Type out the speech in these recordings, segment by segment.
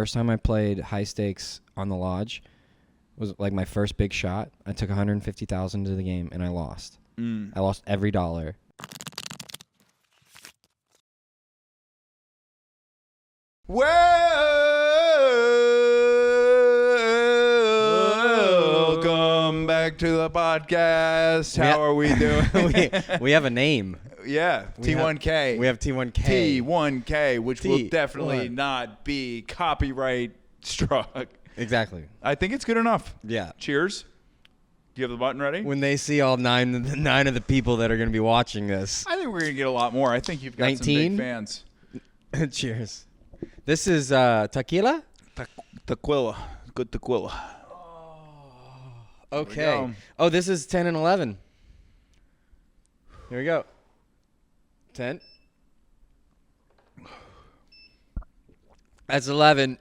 first time I played high stakes on the lodge was like my first big shot. I took $150,000 to the game and I lost. I lost every dollar. Welcome back to the podcast. How are we doing? we have a name. Yeah, T1K. We have T1K. T1K, which will definitely not be copyright struck. Exactly. I think it's good enough. Yeah. Cheers. Do you have the button ready? When they see all nine of the people that are going to be watching this. I think we're going to get a lot more. I think you've got 19? some big fans. Cheers. This is tequila? Tequila. Good tequila. Okay. Oh, this is 10 and 11. Here we go. 10. That's 11.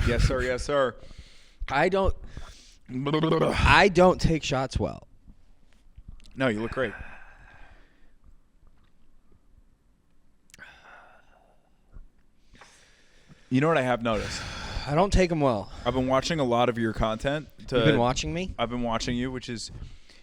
Yes, sir. Yes, sir. I don't take shots well. No, you look great. You know what I have noticed? I don't take them well. I've been watching a lot of your content. You've been watching me? I've been watching you, which is,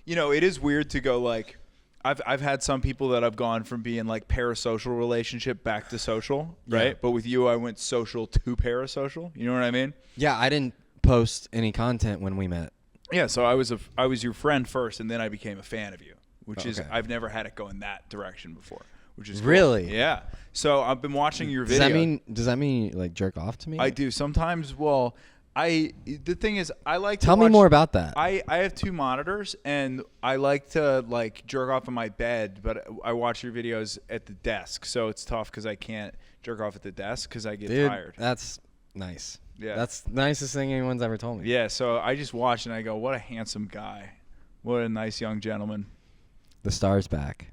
it is weird to go like, I've had some people that I've gone from being like parasocial relationship back to social, right? Yeah. But with you, I went social to parasocial. You know what I mean? Yeah, I didn't post any content when we met. Yeah, so I was your friend first, and then I became a fan of you, which is I've never had it go in that direction before, which is cool. Really? Yeah. So I've been watching your Does video. Does that mean you like jerk off to me? I do sometimes. Well, the thing is, I like to Tell me more about that. I have two monitors, and I like to like jerk off in my bed, but I watch your videos at the desk, so it's tough because I can't jerk off at the desk because I get tired. That's nice. Yeah. That's the nicest thing anyone's ever told me. Yeah, so I just watch and I go, what a handsome guy. What a nice young gentleman. The star's back.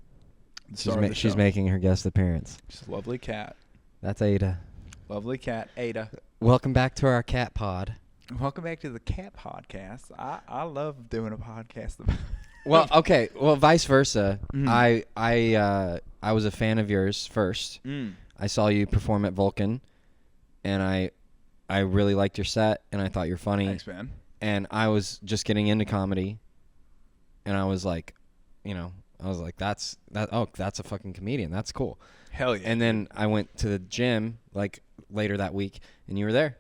She's Show. making her guest appearance. Just a lovely cat. That's Ada. Lovely cat, Ada. Welcome back to our cat pod. Welcome back to the Cat Podcast. I love doing a podcast. Well, okay. Well, vice versa. Mhm. I was a fan of yours first. I saw you perform at Vulcan, and I really liked your set, and I thought you're funny. Thanks, man. And I was just getting into comedy, and I was like, that's a fucking comedian. That's cool. Hell yeah. And then I went to the gym like later that week, and you were there.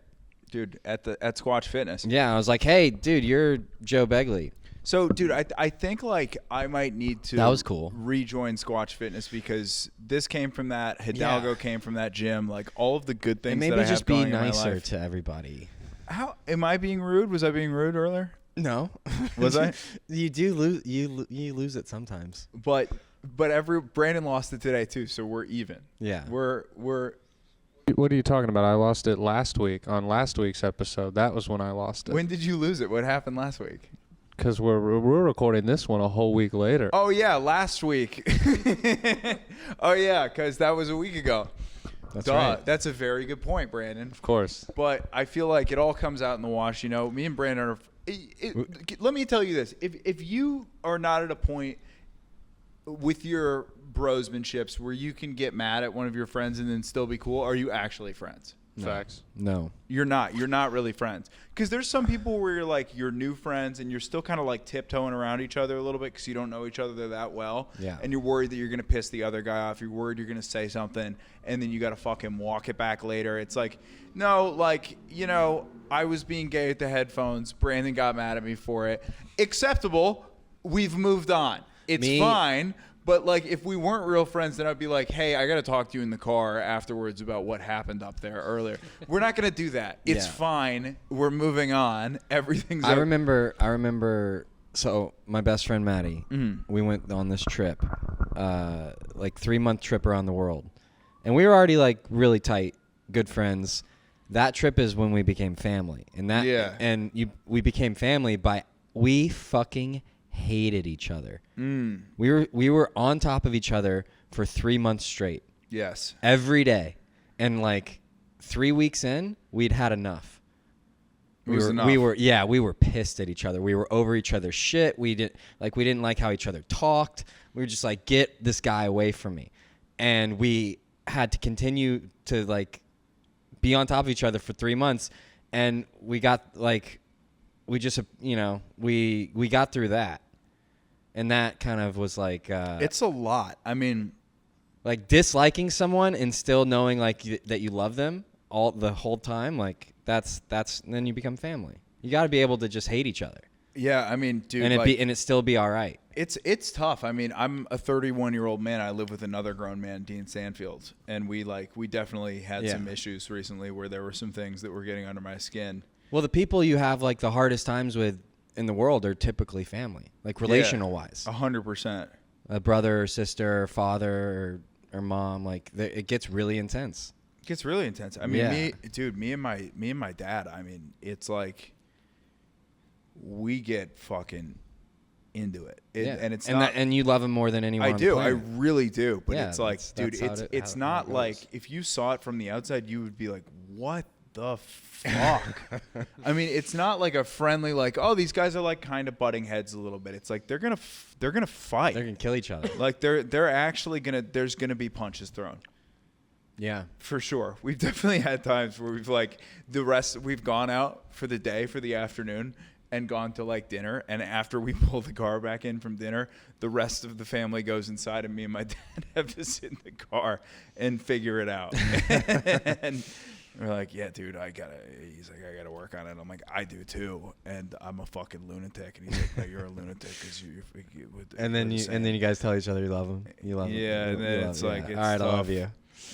Dude, at Squatch Fitness. Yeah, I was like, hey, dude, you're Joe Begley. So, dude, I think like I might need to That was cool. rejoin Squatch Fitness because this came from that. Hidalgo came from that gym. Like all of the good things And maybe that I have just be going in my nicer life. to everybody. How am I being rude? Was I being rude earlier? No. Was I? You do lose. You lose it sometimes. But Brandon lost it today too, so we're even. Yeah. We're. What are you talking about? I lost it last week on last week's episode. That was when I lost it. When did you lose it? What happened last week? Because we're recording this one a whole week later. Oh yeah, last week. Oh yeah, because that was a week ago. That's Duh. right. That's a very good point, Brandon. Of course. But I feel like it all comes out in the wash. Me and Brandon are. Let me tell you this: if you are not at a point with your brosmanships where you can get mad at one of your friends and then still be cool, are you actually friends? No. Facts. No. You're not really friends. Because there's some people where you're like, you're new friends and you're still kind of like tiptoeing around each other a little bit because you don't know each other that well. Yeah. And you're worried that you're going to piss the other guy off. You're worried you're going to say something and then you got to fucking walk it back later. It's like, no, like, I was being gay with the headphones. Brandon got mad at me for it. Acceptable. We've moved on. It's fine. But, like, if we weren't real friends, then I'd be like, hey, I got to talk to you in the car afterwards about what happened up there earlier. We're not going to do that. It's fine. We're moving on. Everything's I remember, so my best friend, Maddie, we went on this trip, like 3-month trip around the world. And we were already, like, really tight, good friends. That trip is when we became family. And we became family we fucking hated each other. We were on top of each other for 3 months straight. Yes. Every day. And like 3 weeks in, we'd had enough. We were pissed at each other. We were over each other's shit. We didn't like how each other talked. We were just like, get this guy away from me. And we had to continue to like be on top of each other for 3 months, and we got like, we just we got through that, and that kind of was like it's a lot. I mean, like disliking someone and still knowing like that you love them all the whole time, like that's then you become family. You got to be able to just hate each other. Yeah, I mean, dude, and it still be all right. It's tough. I mean, I'm a 31-year-old man. I live with another grown man, Dean Sandfield, and we definitely had some issues recently where there were some things that were getting under my skin. Well, the people you have like the hardest times with in the world are typically family, like relational wise. 100%. A brother or sister or father or mom, like it gets really intense. It gets really intense. I mean, me and my dad, I mean, it's like we get fucking into it. And it's not, and you love him more than anyone. I do. On the planet. I really do. But it's like, that's dude, it's not like if you saw it from the outside, you would be like, what the fuck? I mean, it's not like a friendly, like, oh, these guys are like kind of butting heads a little bit. It's like they're gonna fight. They're gonna kill each other. Like they're actually there's gonna be punches thrown. Yeah, for sure. We've definitely had times where we've gone out for the day, for the afternoon, and gone to like dinner, and after we pull the car back in from dinner, the rest of the family goes inside, and me and my dad have to sit in the car and figure it out. And we're like, yeah, dude, he's like, I gotta work on it. I'm like, I do too, and I'm a fucking lunatic. And he's like, no, you're a lunatic because and then you guys tell each other you love him. You love him. Yeah, and then it's like, it's all right, tough. I love you.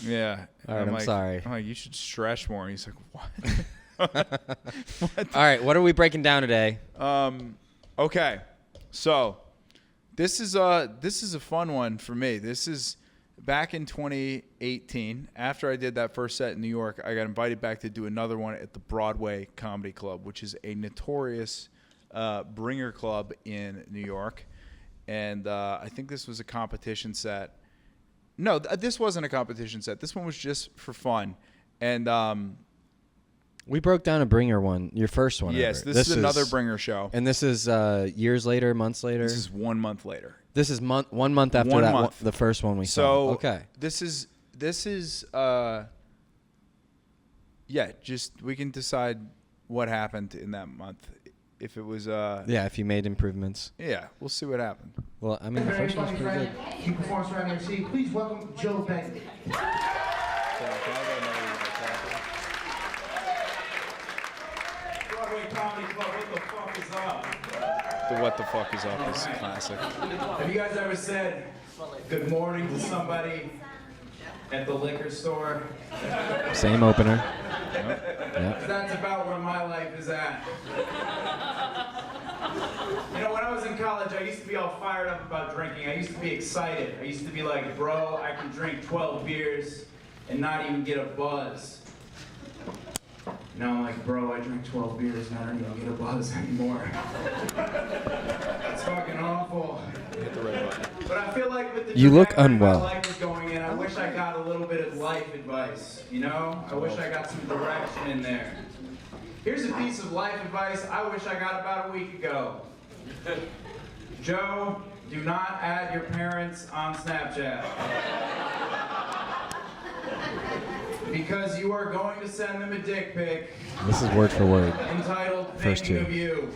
Yeah. All right, I'm sorry. I'm like, you should stretch more. And he's like, what? All right, what are we breaking down today? Okay, so this is a fun one for me. This is back in 2018. After I did that first set in New York, I got invited back to do another one at the Broadway Comedy Club, which is a notorious bringer club in New York. And I think this was a competition set. No, this wasn't a competition set. This one was just for fun. And we broke down a bringer one, your first one. Yes, ever. this is another bringer show. And this is years later, months later? This is 1 month later. This is 1 month after the first one we saw. Okay. This is just we can decide what happened in that month. If it was if you made improvements. Yeah, we'll see what happened. Well, I mean, the first one's pretty good. Key performance round MC. Please welcome Joe Begley. Broadway Comedy Club, what the fuck is up? The what the fuck is up is classic. Have you guys ever said good morning to somebody at the liquor store? Same opener. Yep. That's about where my life is at. You know, when I was in college, I used to be all fired up about drinking. I used to be excited. I used to be like, bro, I can drink 12 beers and not even get a buzz. Now I'm like, bro, I drink 12 beers and I don't even get a buzz anymore. It's fucking awful. Hit the red button. But I feel like with the you look trajectory unwell. my life is going in, I wish I got a little bit of life advice, you know? I wish I got some direction in there. Here's a piece of life advice I wish I got about a week ago. Joe, do not add your parents on Snapchat. Because you are going to send them a dick pic. This is word for word. Entitled First Thinking two. of You.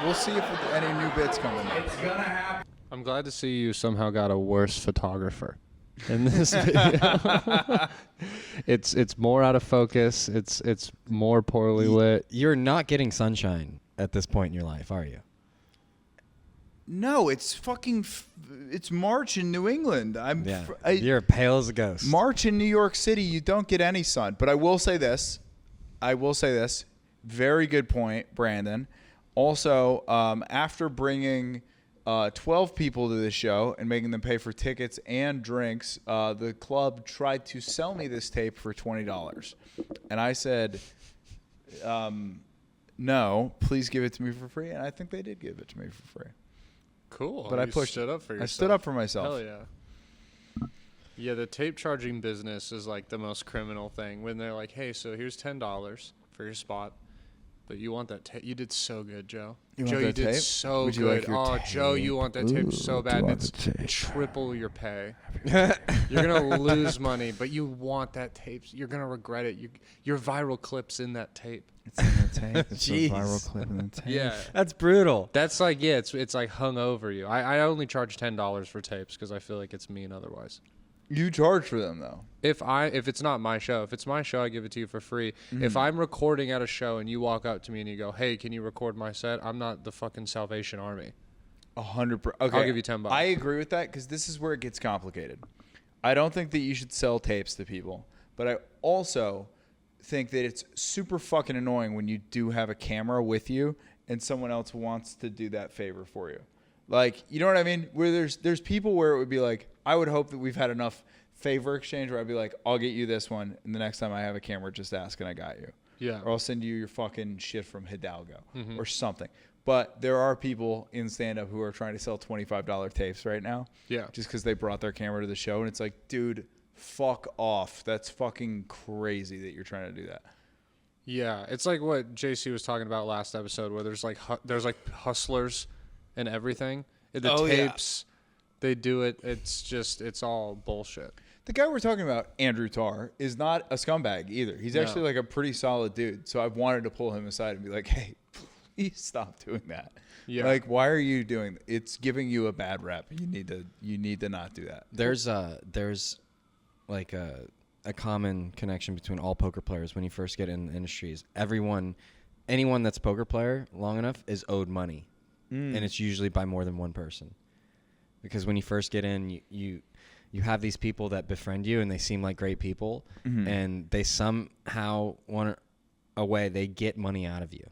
We'll see if any new bits come in. It's gonna happen. I'm glad to see you somehow got a worse photographer in this video. It's more out of focus. It's more poorly lit. You're not getting sunshine at this point in your life, are you? No, it's fucking. It's March in New England. You're pale as a ghost. March in New York City, you don't get any sun. But I will say this. Very good point, Brandon. Also, after bringing 12 people to the show and making them pay for tickets and drinks, the club tried to sell me this tape for $20. And I said, no, please give it to me for free. And I think they did give it to me for free. Cool. But I stood up for myself. Hell yeah. Yeah, the tape charging business is like the most criminal thing when they're like, hey, so here's $10 for your spot. But you want that tape. You did so good, Joe. You Joe, want you that did tape? so Would you good. like your Oh, tape? Joe, you want that tape so bad. And it's triple your pay. You're going to lose money, but you want that tape. You're going to regret it. Your viral clip's in that tape. It's in the tape. It's Jeez. a viral clip in the tape. Yeah. That's brutal. That's like, yeah, it's like hung over you. I only charge $10 for tapes because I feel like it's mean otherwise. You charge for them though. If it's not my show, if it's my show, I give it to you for free. If I'm recording at a show and you walk up to me and you go, "Hey, can you record my set?" I'm not the fucking Salvation Army. 100%. Okay, I'll give you $10. I agree with that because this is where it gets complicated. I don't think that you should sell tapes to people, but I also think that it's super fucking annoying when you do have a camera with you and someone else wants to do that favor for you. Like, you know what I mean? Where there's people where it would be like, I would hope that we've had enough favor exchange where I'd be like, I'll get you this one, and the next time I have a camera, just ask and I got you. Yeah. Or I'll send you your fucking shit from Hidalgo or something. But there are people in stand-up who are trying to sell $25 tapes right now. Yeah. Just because they brought their camera to the show, and it's like, dude, fuck off. That's fucking crazy that you're trying to do that. Yeah, it's like what JC was talking about last episode, where there's like hustlers and everything. The tapes, they do it. It's all bullshit. The guy we're talking about, Andrew Tarr, is not a scumbag either. He's actually like a pretty solid dude. So I've wanted to pull him aside and be like, hey, please stop doing that. Yeah. Like, why are you doing that? It's giving you a bad rep. You need to not do that. There's like a common connection between all poker players when you first get in the industries. Anyone that's a poker player long enough is owed money. And it's usually by more than one person. Because when you first get in, you have these people that befriend you and they seem like great people, and they somehow they get money out of you,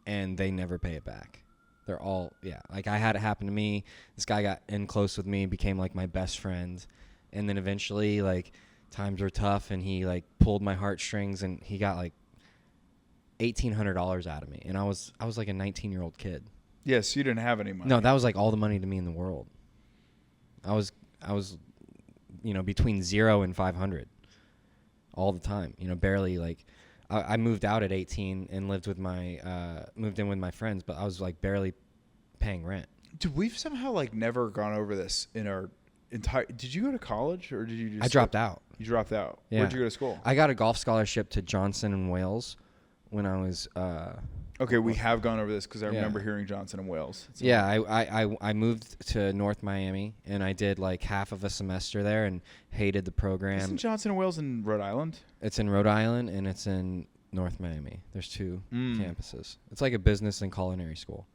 and they never pay it back. They're all, like I had it happen to me. This guy got in close with me, became like my best friend, and then eventually like times were tough and he like pulled my heartstrings and he got like $1,800 out of me, and I was like a 19-year-old kid. Yes, you didn't have any money. No, that was like all the money to me in the world. I was between 0 and 500 all the time. Barely like I moved out at 18 and moved in with my friends, but I was like barely paying rent. Dude, we've somehow like never gone over this in our entire. Did you go to college or did you just? I dropped out. You dropped out. Yeah. Where'd you go to school? I got a golf scholarship to Johnson in Wales when I was. Okay, we have gone over this because I remember hearing Johnson and Wales. I moved to North Miami and I did like half of a semester there and hated the program. Isn't Johnson and Wales in Rhode Island? It's in Rhode Island and it's in North Miami. There's two campuses. It's like a business and culinary school,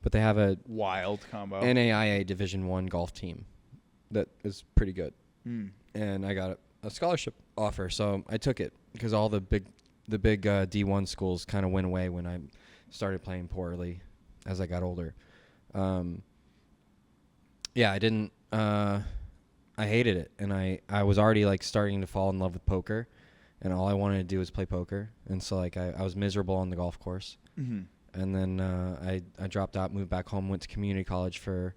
but they have a wild combo NAIA Division I golf team that is pretty good. And I got a scholarship offer, so I took it because all the big D1 schools kind of went away when I started playing poorly as I got older. I didn't. I hated it, and I was already like starting to fall in love with poker, and all I wanted to do was play poker, and so like I was miserable on the golf course. And then I dropped out, moved back home, went to community college for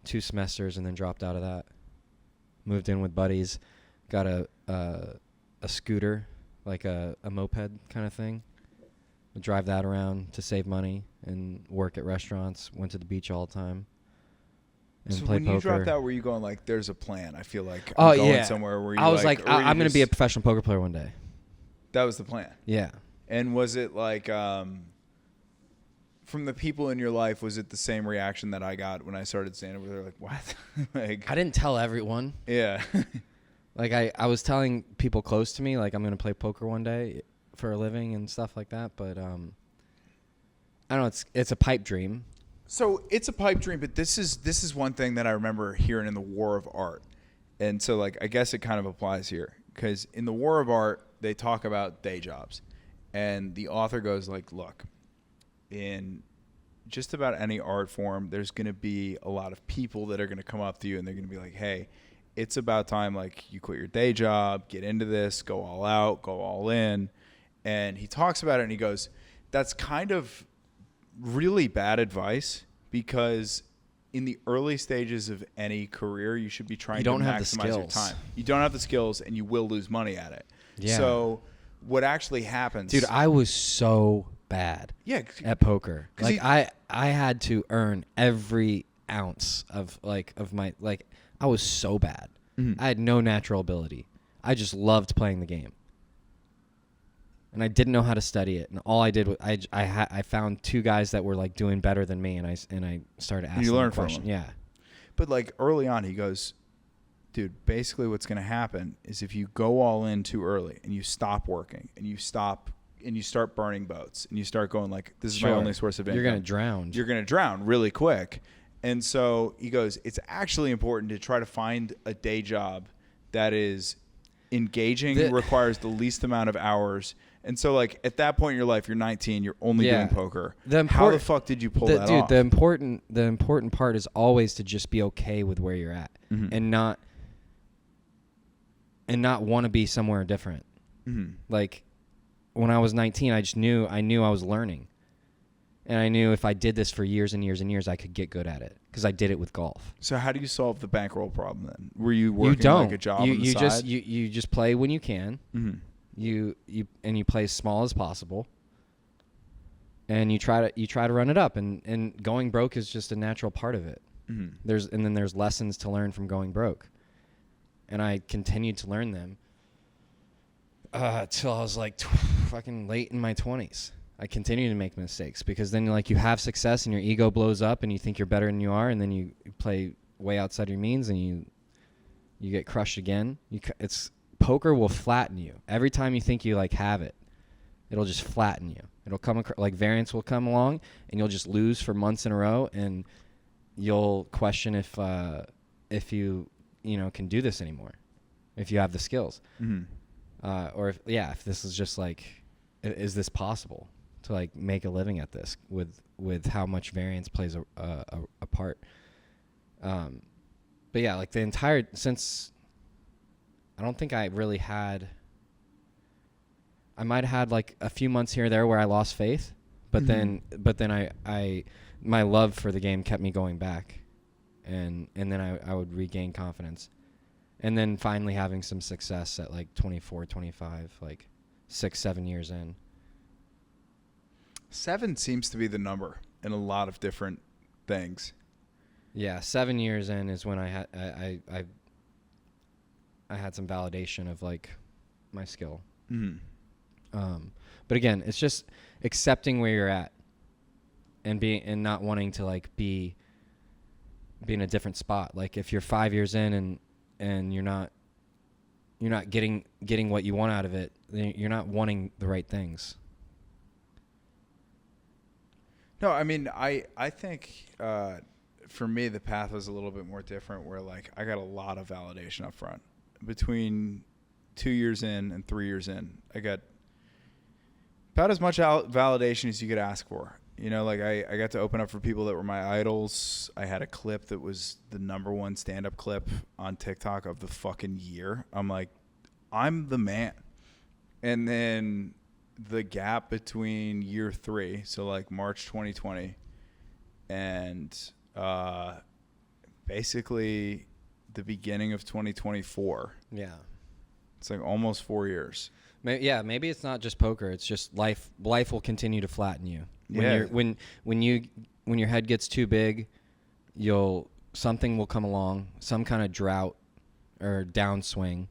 2 semesters, and then dropped out of that. Moved in with buddies, got a scooter, like a moped kind of thing. Would drive that around to save money and work at restaurants. Went to the beach all the time. And so played when poker. you dropped out, were you going like, "There's a plan"? I feel like I'm going somewhere. Where you I was like I'm going to be a professional poker player one day. That was the plan. Yeah. And was it like from the people in your life? Was it the same reaction that I got when I started stand-up? Where they're like, "What?" Like I didn't tell everyone. Yeah. Like I was telling people close to me, like I'm going to play poker one day for a living and stuff like that, but I don't know, it's a pipe dream. So it's a pipe dream, but this is one thing that I remember hearing in the War of Art. And so like I guess it kind of applies here, because in the War of Art they talk about day jobs. And the author goes like, look, in just about any art form, there's going to be a lot of people that are going to come up to you and they're going to be like, "Hey, it's about time like you quit your day job, get into this, go all out, go all in." And he talks about it and he goes, that's kind of really bad advice, because in the early stages of any career, you should be trying to maximize your time. You don't have the skills and you will lose money at it. Yeah. So what actually happens... Dude, I was so bad. Yeah. At poker. 'Cause Like I had to earn every ounce of my I was so bad. I had no natural ability. I just loved playing the game. And I didn't know how to study it. And all I did was I found 2 guys that were like doing better than me, and I started asking them questions. Yeah. But like early on, he goes, dude, basically what's going to happen is if you go all in too early and you stop working and you start burning boats and you start going like, this is my only source of income. You're going to drown. You're going to drown really quick. And so he goes, it's actually important to try to find a day job that is engaging, requires the least amount of hours. And so, like, at that point in your life, you're 19, you're only doing poker. How the fuck did you pull that off? The important part is always to just be okay with where you're at and not want to be somewhere different. Like, when I was 19, I knew I was learning. And I knew if I did this for years and years and years, I could get good at it because I did it with golf. So how do you solve the bankroll problem then? Were you working like a job on the side? You just play when you can. You play as small as possible. And you try to run it up, and going broke is just a natural part of it. There's lessons to learn from going broke. And I continued to learn them till I was like fucking late in my 20s. I continue to make mistakes because then like you have success and your ego blows up and you think you're better than you are, and then you play way outside your means and you get crushed again. Poker will flatten you. Every time you think you like have it, it'll just flatten you. It'll come like variance will come along and you'll just lose for months in a row, and you'll question if you can do this anymore, if you have the skills, or if this is just like, is this possible to like make a living at this with how much variance plays a part. But yeah, like since I don't think I really had, I might have had like a few months here or there where I lost faith, but then I my love for the game kept me going back, and then I would regain confidence, and then finally having some success at like 24, 25, like 6-7 years in. 7 seems to be the number in a lot of different things. Yeah, 7 years in is when I had some validation of like my skill. But again, it's just accepting where you're at and not wanting to like be in a different spot. Like if you're 5 years in and you're not getting what you want out of it, then you're not wanting the right things. No, I mean, I think for me the path was a little bit more different, where like I got a lot of validation up front. Between 2 years in and 3 years in, I got about as much validation as you could ask for. Like I got to open up for people that were my idols. I had a clip that was the #1 stand-up clip on TikTok of the fucking year. I'm like, I'm the man. And then the gap between year 3, so like March 2020, and basically the beginning of 2024. Yeah. It's like almost 4 years. Maybe it's not just poker. It's just life. Life will continue to flatten you. When your head gets too big, something will come along, some kind of drought or downswing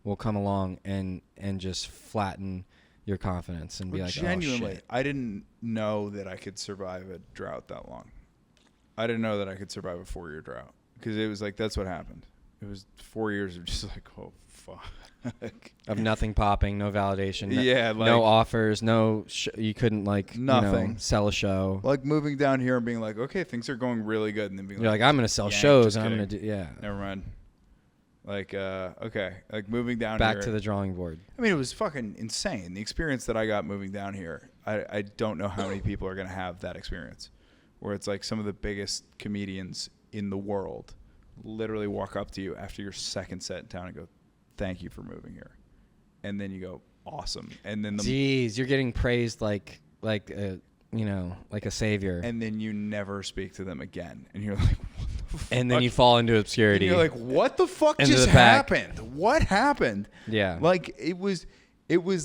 will come along and just flatten your confidence and be like, genuinely, oh, shit. I didn't know that I could survive a drought that long. I didn't know that I could survive a 4-year drought, because it was like, that's what happened. It was 4 years of just like, oh fuck, of nothing popping, no validation, no offers, you couldn't like nothing, sell a show. Like moving down here and being like, okay, things are going really good, and then being you're like I'm gonna sell shows and I'm gonna do never mind. Like okay, like moving down back here, to the drawing board. I mean, it was fucking insane. The experience that I got moving down here, I don't know how many people are gonna have that experience, where it's like some of the biggest comedians in the world literally walk up to you after your second set in town and go, thank you for moving here. And then you go, awesome. And then you're getting praised like a savior. And then you never speak to them again. And you're like, what the fuck? And then you fall into obscurity. And you're like, what the fuck just happened? What happened? Yeah. Like it was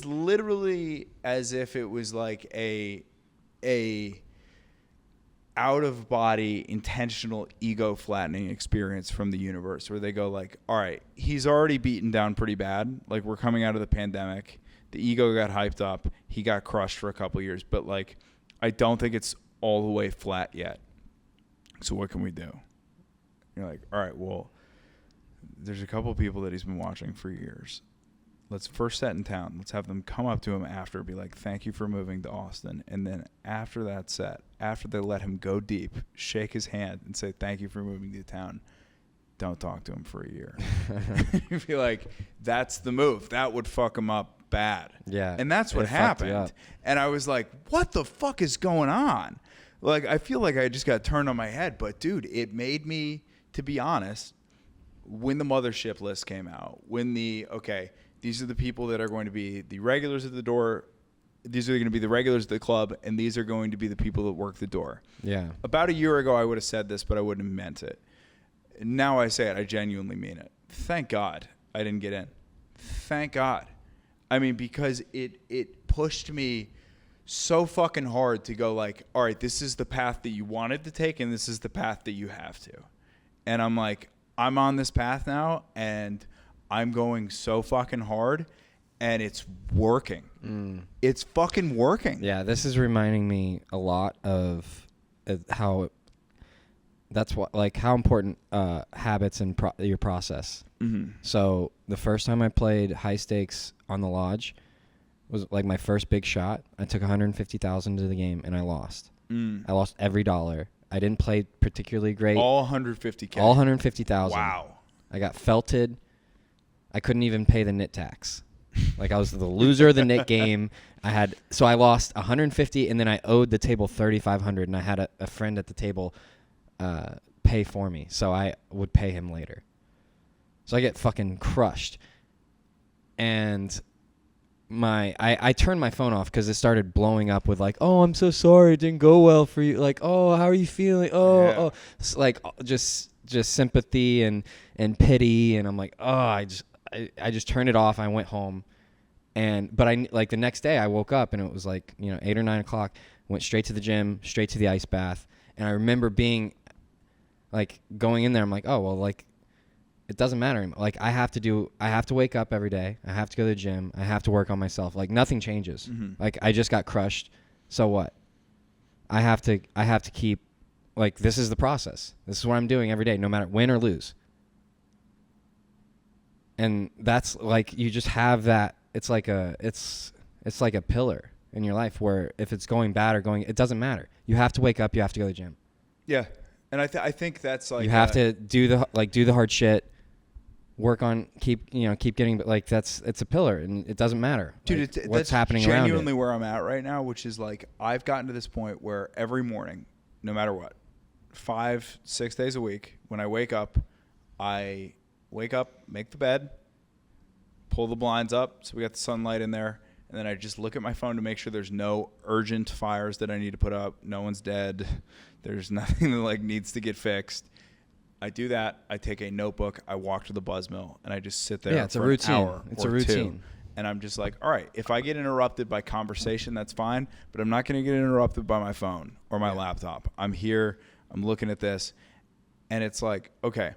literally as if it was like a a out of body intentional ego flattening experience from the universe where they go like, all right, he's already beaten down pretty bad. Like, we're coming out of the pandemic. The ego got hyped up. He got crushed for a couple years, but like, I don't think it's all the way flat yet. So what can we do? You're like, all right, well, there's a couple of people that he's been watching for years. Let's first set in town. Let's have them come up to him after, be like, thank you for moving to Austin. And then after that set, after they let him go deep, shake his hand and say, thank you for moving to town. Don't talk to him for a year. You feel like that's the move. That would fuck him up bad. Yeah. And that's what happened. And I was like, what the fuck is going on? Like, I feel like I just got turned on my head. But, dude, it made me, to be honest, when the mothership list came out, when these are the people that are going to be the regulars at the door. These are going to be the regulars at the club, and these are going to be the people that work the door. Yeah. About a year ago, I would have said this, but I wouldn't have meant it. Now I say it. I genuinely mean it. Thank God I didn't get in. Thank God. I mean, because it pushed me so fucking hard to go like, all right, this is the path that you wanted to take, and this is the path that you have to. And I'm like, I'm on this path now, and I'm going so fucking hard, and it's working. It's fucking working. Yeah, this is reminding me a lot of how how important habits and your process. Mm-hmm. So the first time I played high stakes on the lodge was like my first big shot. I took $150,000 to the game, and I lost. I lost every dollar. I didn't play particularly great. All $150K. All $150,000. Wow. I got felted. I couldn't even pay the NIT tax. Like, I was the loser of the NIT game. So I lost $150, and then I owed the table $3,500, and I had a friend at the table pay for me, so I would pay him later. So I get fucking crushed, and I turned my phone off because it started blowing up with like, oh, I'm so sorry, it didn't go well for you. Like, oh, how are you feeling? Oh, it's like just sympathy and pity, and I'm like, oh, I just turned it off. I went home, but I like the next day I woke up and it was like 8 or 9 o'clock. Went straight to the gym, straight to the ice bath, and I remember being like going in there. I'm like, oh well, like it doesn't matter. Like I have to wake up every day. I have to go to the gym. I have to work on myself. Like nothing changes. Mm-hmm. Like I just got crushed. So what? I have to keep, like, this is the process. This is what I'm doing every day, no matter win or lose. And that's like, you just have that. It's like a pillar in your life where if it's going bad or it doesn't matter. You have to wake up. You have to go to the gym. Yeah. And I think that's like, you have to do the hard shit. Work on keep getting, but like it's a pillar and it doesn't matter, dude. Like, what's happening around it. Genuinely Genuinely where I'm at right now, which is like I've gotten to this point where every morning, no matter what, 5-6 days a week, when I wake up, make the bed, pull the blinds up so we got the sunlight in there, and then I just look at my phone to make sure there's no urgent fires that I need to put up. No one's dead. There's nothing that like needs to get fixed. I do that. I take a notebook. I walk to the buzz mill, and I just sit there it's for a routine. An hour it's or a routine. Two. And I'm just like, all right, if I get interrupted by conversation, that's fine, but I'm not going to get interrupted by my phone or my laptop. I'm here. I'm looking at this, and it's like, okay,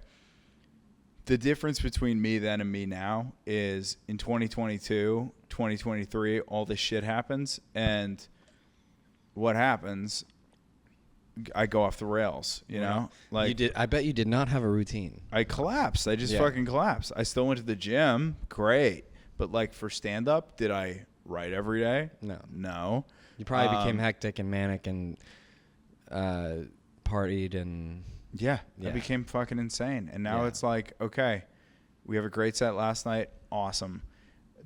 the difference between me then and me now is in 2022, 2023, all this shit happens, and what happens, I go off the rails, you know? Like you did. I bet you did not have a routine. I collapsed. I just fucking collapsed. I still went to the gym. Great. But like for stand-up, did I write every day? No. You probably became hectic and manic and partied and... Yeah, I became fucking insane. And now it's like, okay, we have a great set last night. Awesome.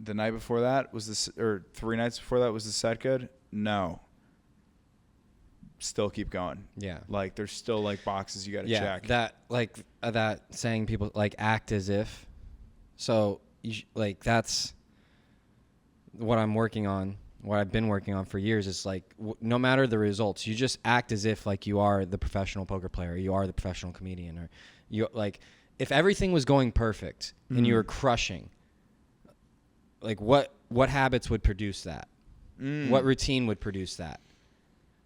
The night before that was 3 nights before that was the set good? No. Still keep going. Yeah. Like there's still like boxes you got to check. That saying people like act as if. So that's what I'm working on. What I've been working on for years is like no matter the results, you just act as if like you are the professional poker player, you are the professional comedian, or you like if everything was going perfect and you were crushing, like what habits would produce that? What routine would produce that?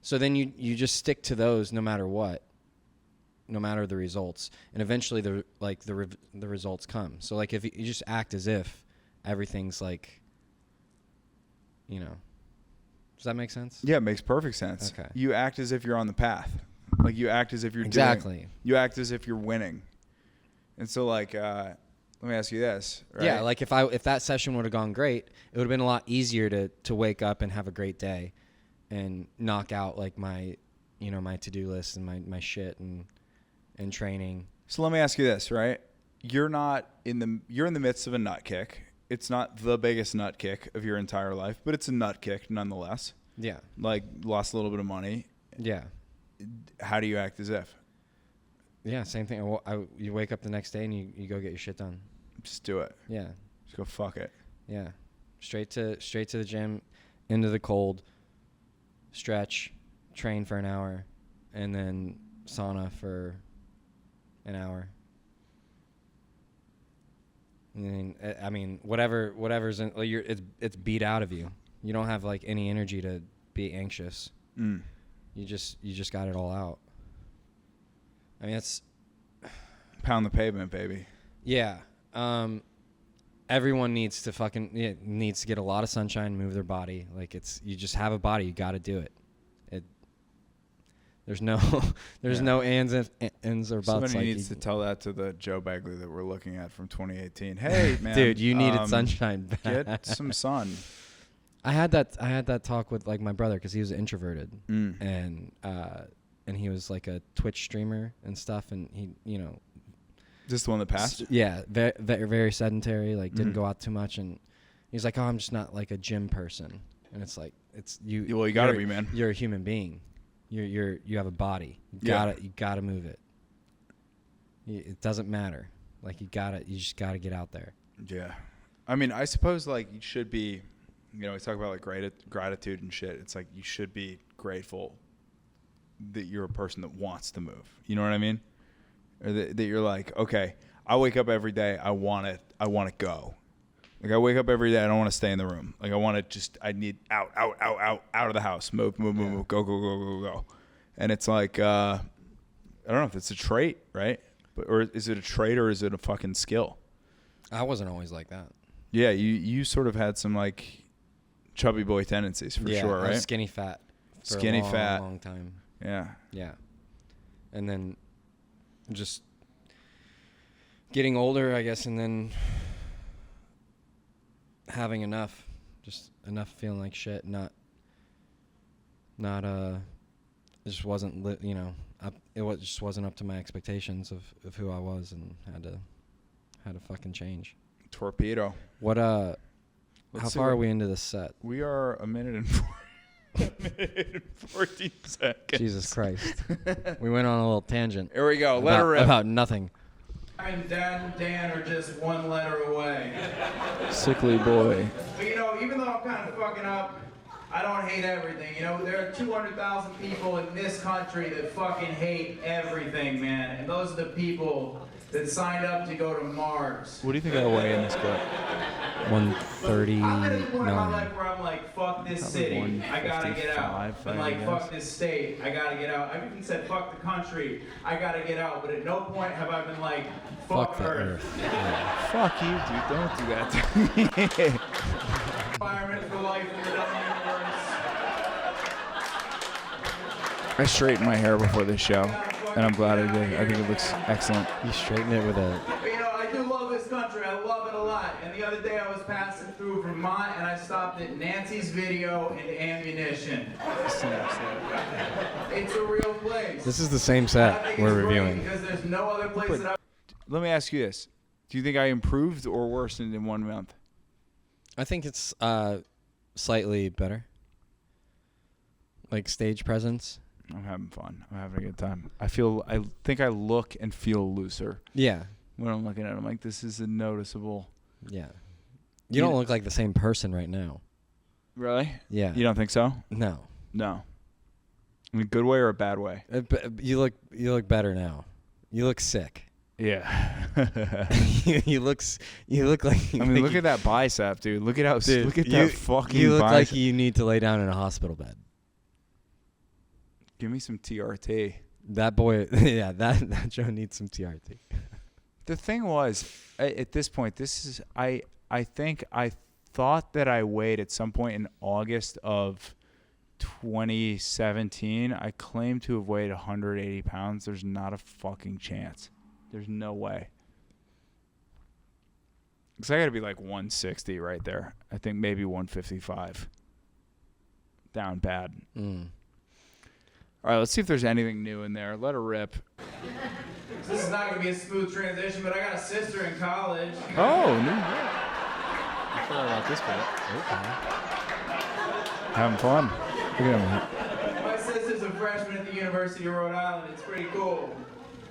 So then you just stick to those no matter what, no matter the results, and eventually the results come. So like if you just act as if everything's like, you know, does that make sense? Yeah, it makes perfect sense. Okay. You act as if you're on the path. Like you act as if you're you act as if you're winning. And so like let me ask you this, right? Yeah, like if that session would have gone great, it would have been a lot easier to wake up and have a great day and knock out like my to-do list and my shit and training. So let me ask you this, right? You're in the midst of a nut kick. It's not the biggest nut kick of your entire life, but it's a nut kick nonetheless. Yeah. Like lost a little bit of money. Yeah. How do you act as if? Yeah, same thing. You wake up the next day and you go get your shit done. Just do it. Yeah. Just go fuck it. Yeah. Straight to the gym, into the cold, stretch, train for an hour, and then sauna for an hour. And then, I mean, whatever's in, like it's beat out of you. You don't have like any energy to be anxious. Mm. You just got it all out. I mean, it's pound the pavement, baby. Yeah. Everyone needs to needs to get a lot of sunshine, move their body. Like you just have a body, you got to do it. There's no ands or buts. Somebody needs to tell that to the Joe Begley that we're looking at from 2018. Hey, man, dude, you needed sunshine. Get some sun. I had that talk with like my brother because he was introverted, and he was like a Twitch streamer and stuff, and he Just the one that passed? Yeah, very, very sedentary, like didn't go out too much, and he's like, "Oh, I'm just not like a gym person." And it's like, it's you. Well, you gotta be, man. You're a human being. You have a body. You gotta move it. It doesn't matter. Like you just gotta get out there. Yeah, I mean, I suppose like you should be. We talk about like gratitude and shit. It's like you should be grateful that you're a person that wants to move. You know what I mean? Or that you're like, okay, I wake up every day. I want to go. Like I wake up every day. I don't want to stay in the room. Like I need out of the house. Move, go. And it's like, I don't know if it's a trait, right? Or is it a trait or is it a fucking skill? I wasn't always like that. Yeah, you sort of had some like chubby boy tendencies for sure, right? I was skinny fat. For a long time. Yeah. Yeah. And then just getting older, I guess, and then having enough feeling like shit, it just wasn't just wasn't up to my expectations of who I was, and had to fucking change. Torpedo. What how far are we into this set? We are a minute and 14 seconds. Jesus Christ. We went on a little tangent. Here we go. Let her rip. About nothing. I and Dan are just one letter away. Sickly boy. But even though I'm kind of fucking up, I don't hate everything. There are 200,000 people in this country that fucking hate everything, man. And those are the people that signed up to go to Mars. What do you think I weigh in this clip? 139. I'm at a point in my life where I'm like, fuck this city, I gotta get out. And like, fuck this state, I gotta get out. I've even said, fuck the country, I gotta get out. But at no point have I been like, fuck Earth. Yeah. Fuck you, dude. Don't do that to me. Environment for life in the universe. I straightened my hair before this show, and I'm glad I did. I think it looks excellent. You straighten it with a... I do love this country. I love it a lot. And the other day I was passing through Vermont, and I stopped at Nancy's Video and Ammunition. It's a real place. This is the same set we're reviewing. Because there's no other place that Let me ask you this. Do you think I improved or worsened in 1 month? I think it's slightly better. Like stage presence. I'm having fun. I'm having a good time. I think I look and feel looser. Yeah. When I'm looking at it, I'm like, this is a noticeable. Yeah. You don't look like the same person right now. Really? Yeah. You don't think so? No. No. In a good way or a bad way? You look better now. You look sick. Yeah. you look like. I mean, look at that bicep, dude. Look at that fucking. You look bicep. like you need to lay down in a hospital bed. Give me some TRT. That boy, yeah, that Joe needs some TRT. The thing was, at this point, I think I thought that I weighed at some point in August of 2017. I claim to have weighed 180 pounds. There's not a fucking chance. There's no way. Because I got to be like 160 right there. I think maybe 155. Down bad. All right, let's see if there's anything new in there. Let her rip. This is not going to be a smooth transition, but I got a sister in college. Oh, new. I forgot about this part. Okay. Having fun. Look at him. My sister's a freshman at the University of Rhode Island. It's pretty cool.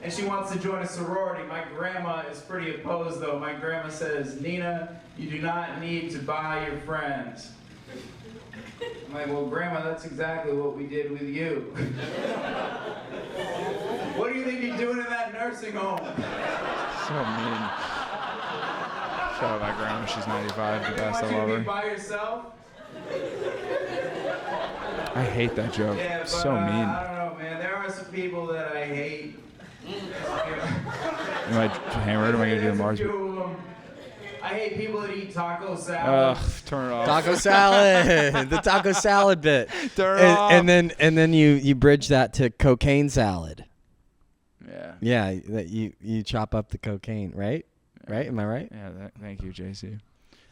And she wants to join a sorority. My grandma is pretty opposed, though. My grandma says, Nina, you do not need to buy your friends. I'm like, well, Grandma, that's exactly what we did with you. What do you think you're doing in that nursing home? So mean. Shout out my grandma. She's 95. The best. I love You her. by yourself? I hate that joke. Yeah, but, So mean. I don't know, man. There are some people that I hate. Am I hammered? Am I going to do the Mars? I hate people that eat taco salad. Turn it off. Taco salad, the taco salad bit, Turn it off. and then you bridge that to cocaine salad. Yeah. Yeah, that you chop up the cocaine, right? Right? Am I right? Yeah. Thank you, JC.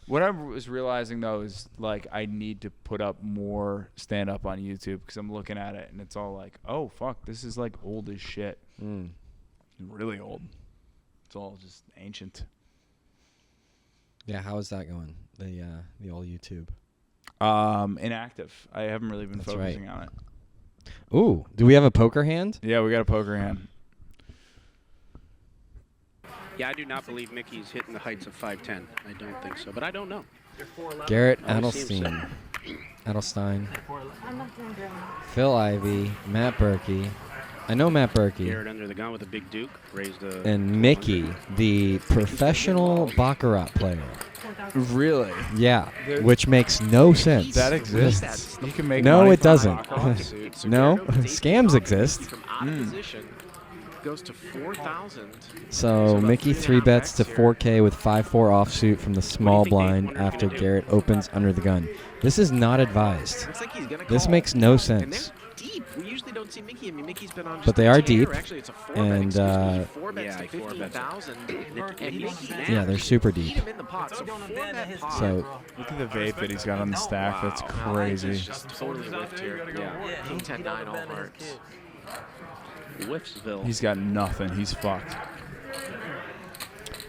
What I was realizing though is like I need to put up more stand up on YouTube because I'm looking at it and it's all like, oh fuck, this is like old as shit. Really old. It's all just ancient. Yeah, how is that going? The old YouTube. Inactive. I haven't really been focusing on it. Ooh, do we have a poker hand? Yeah, we got a poker hand. Yeah, I do not believe Mickey's hitting the heights of 5'10". I don't think so, but I don't know. Garrett Always seems Adelstein, Phil Ivey, Matt Berkey. I know Matt Berkey. Garrett under the gun with a big Duke. Raised a And Mickey, the professional Baccarat player. Really? Yeah, which makes no sense. That exists. You can make No, money it from doesn't. baccarat. So No, Garrett opens 8 scams exist. From out of position, goes to 4,000. So Mickey 3-bets to 4K with 5-4 offsuit from the small blind after Garrett opens under the gun. This is not advised. Looks like he's gonna This call. makes no And sense. they're deep. We usually don't see Mickey. I mean, Mickey's been on just But they a are tear. deep, Actually, it's a 4 and, bet, 4 bets yeah, to 4 bets. 15,000. And Mickey Yeah, they're super deep. him in the pot. So 4-bet pot. So Look at the vape that he's got on the stack. That's crazy. It's just totally whiffed here. Yeah. King 10-9 all hearts. Whiffsville. He's got nothing. He's fucked.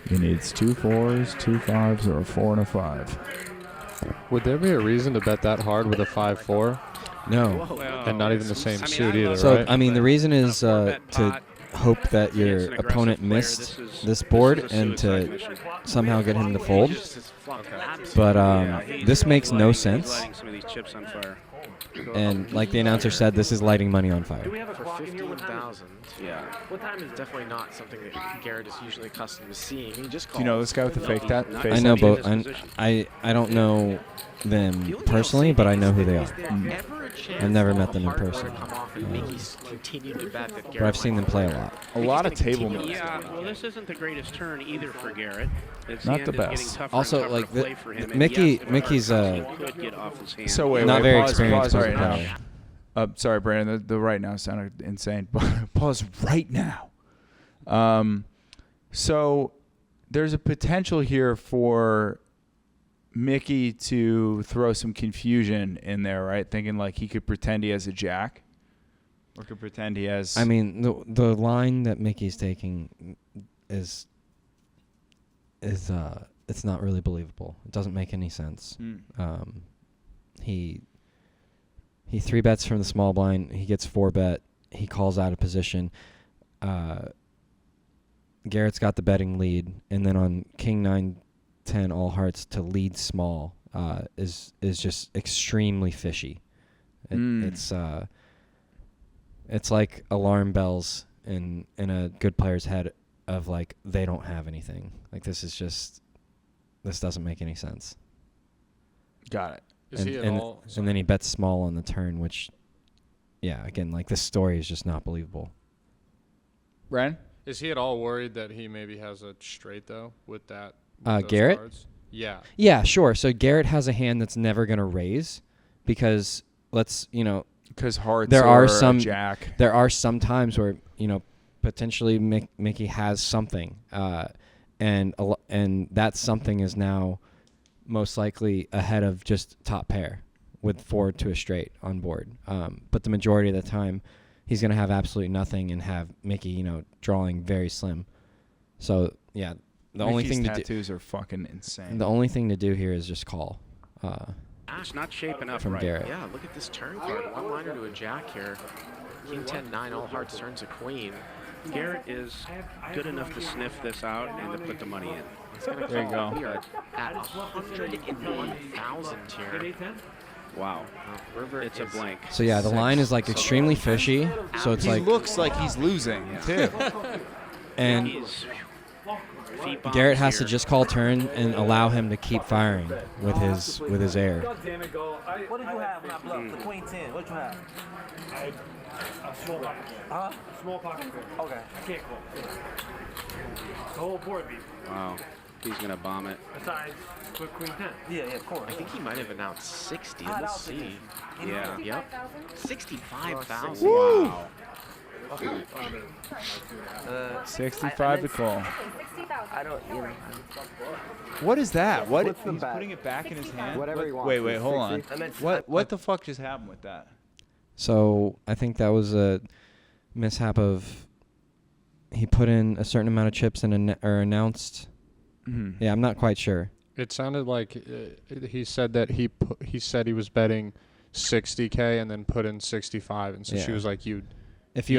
He needs 2 4s, 2 5s, or a 4 and a 5. Would there be a reason to bet that hard with a 5-4 no. and not even the same suit either, So right? I mean, the reason is to hope that your opponent missed this board and to somehow get him to fold. But this makes no sense. And like the announcer said, this is lighting money on fire. For 15,000, yeah. What time is definitely not something that Garrett is usually accustomed to seeing. He just Do you know this guy with the fake tat? Face I know tat? both. I don't know them personally, but I know who they are. I've never met them in person. But I've seen them play a lot. A lot of table moves. Yeah, well, this isn't the greatest turn either for Garrett. Not the best. Also, like Mickey's So wait, not very pause experienced right player. now. Sorry, Brandon. The right now sounded insane. Pause right now. So there's a potential here for Mickey to throw some confusion in there, right? Thinking like he could pretend he has a jack, or could pretend he has. I mean, the line that Mickey's taking is it's not really believable. It doesn't make any sense. He 3-bets from the small blind. He gets 4-bet. He calls out of position. Garrett's got the betting lead, and then on King 9-10 all hearts to lead small is just extremely fishy. It's like alarm bells in a good player's head of like they don't have anything. Like this doesn't make any sense. Got it. Is he at all? And then he bets small on the turn, which yeah, again, like this story is just not believable. Ren? Is he at all worried that he maybe has a straight though with that? With those Garrett? cards? Yeah. Yeah, sure. So Garrett has a hand that's never going to raise because Because hearts there or are some a jack. There are some times where potentially Mickey has something, and that something is now most likely ahead of just top pair with 4 to a straight on board. But the majority of the time, he's going to have absolutely nothing and have Mickey, drawing very slim. So yeah, Mickey's tattoos are fucking insane. The only thing to do here is just call. It's not shaping up from right. Garrett. Yeah, look at this turn card. One liner to a jack here. King 10-9, all hearts turns a queen. Garrett is good enough to sniff this out and to put the money in. There you go. We are at 101,000 here. Wow. River It's a blank. So yeah, the line is like extremely fishy. So it's He like, looks like he's losing, too. and He's feet bombs Garrett has to here. just call turn and allow him to keep firing with his air. What did you have when I bluffed? The queen 10. What did you have? A small pocket. Huh? Small pocket. Okay. I can't call. The whole board beat. Wow. He's going to bomb it. Besides, put queen 10. Yeah, of course. I think he might have announced 60. Ah, Let's that was see. Yeah. Yep. 65,000. Woo! Okay. 65 to call. I don't, What is that? What? What's the He's bet? putting it back in his hand? Whatever he wants. Wait, hold on. 60. What the fuck just happened with that? So I think that was a mishap of he put in a certain amount of chips and announced. Mm-hmm. Yeah, I'm not quite sure. It sounded like he said that he said he was betting 60K and then put in 65, and so she Yeah. was like, "You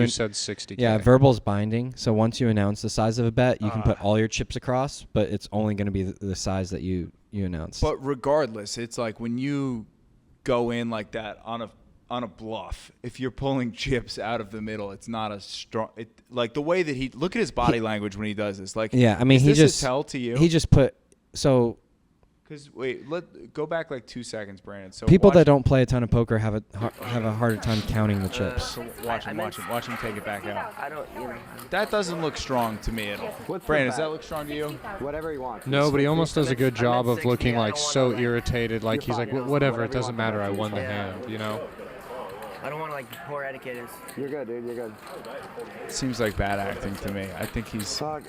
said 60K." Yeah, verbal's binding. So once you announce the size of a bet, you can put all your chips across, but it's only going to be the size that you announce. But regardless, it's like when you go in like that on a bluff, if you're pulling chips out of the middle, it's not a strong. Like the way that he look at his body language when he does this. Like, yeah, I mean, is he this just a tell to you. He just put so. Because go back like 2 seconds, Brandon. So People watch, that don't play a ton of poker have a harder time counting the chips. So watch him take it back out. I don't, That doesn't look strong to me at all. What's the Brandon, bet? does that look strong to you? Whatever he wants. No, but he almost does a good job of 60, looking I like don't so wanna, irritated, like he's like, whatever, it doesn't matter, I won the Yeah. hand, I don't want to poor etiquette. You're good, dude. You're good. Seems like bad acting to me. I think he's. Fuck.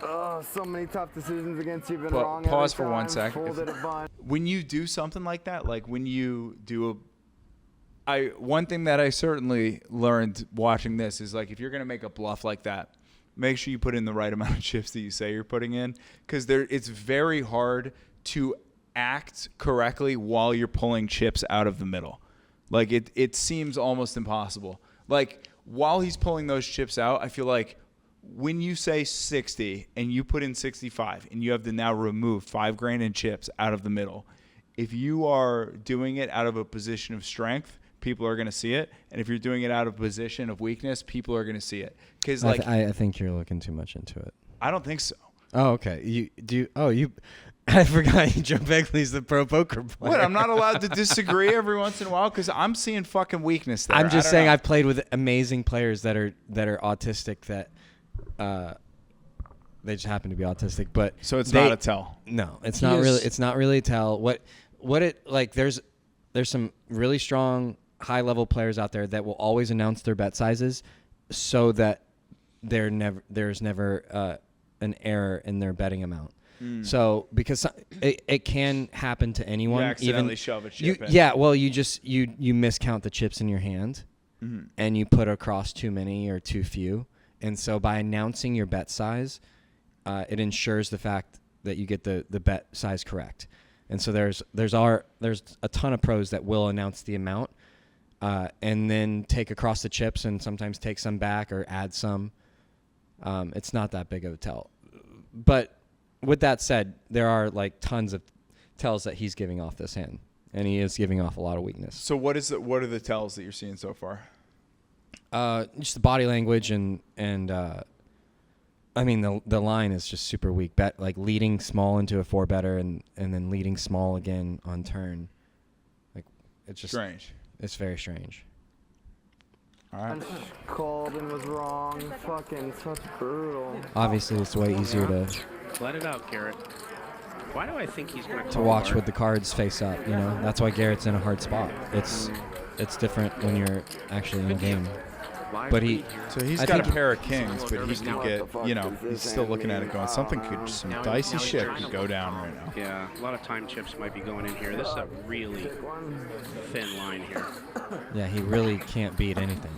Oh, so many tough decisions against you. Been Pa- wrong. pause every for 1 time, second. folded a bunch. When you do something like that, like when you do one thing that I certainly learned watching this is like if you're gonna make a bluff like that, make sure you put in the right amount of chips that you say you're putting in, because it's very hard to act correctly while you're pulling chips out of the middle. Like it seems almost impossible. Like while he's pulling those chips out, I feel like when you say 60 and you put in 65 and you have to now remove $5,000 in chips out of the middle, if you are doing it out of a position of strength, people are going to see it. And if you're doing it out of a position of weakness, people are going to see it. Because like I think you're looking too much into it. I don't think so. Oh, okay. I forgot Joe Begley's the pro poker player. What? I'm not allowed to disagree every once in a while because I'm seeing fucking weakness there. I'm just I don't saying know. I've played with amazing players that are autistic that they just happen to be autistic, but So it's not a tell. No, it's not really. It's not really a tell. What it like? There's some really strong high level players out there that will always announce their bet sizes, so that there's never an error in their betting amount. So because it can happen to anyone. You accidentally even shove a chip in. Yeah, well, you miscount the chips in your hand, and you put across too many or too few. And so by announcing your bet size, it ensures the fact that you get the bet size correct. And so there's a ton of pros that will announce the amount and then take across the chips and sometimes take some back or add some. It's not that big of a tell. But with that said, there are like tons of tells that he's giving off this hand, and he is giving off a lot of weakness. So what are the tells that you're seeing so far? Just the body language and I mean the line is just super weak. Bet like leading small into a 4-better and then leading small again on turn. Like it's just Strange. It's very strange. All right. And Colvin was wrong. Fucking such brutal. Obviously, it's way easier to Let it out, Garrett. Why do I think he's going to watch with the cards face up. You know, that's why Garrett's in a hard spot. It's different when you're actually in a game. But he's got a pair of kings, but he can get, you know, he's still looking at it going, some dicey shit could go down right now. Yeah, a lot of time chips might be going in here. This is a really thin line here. Yeah, he really can't beat anything.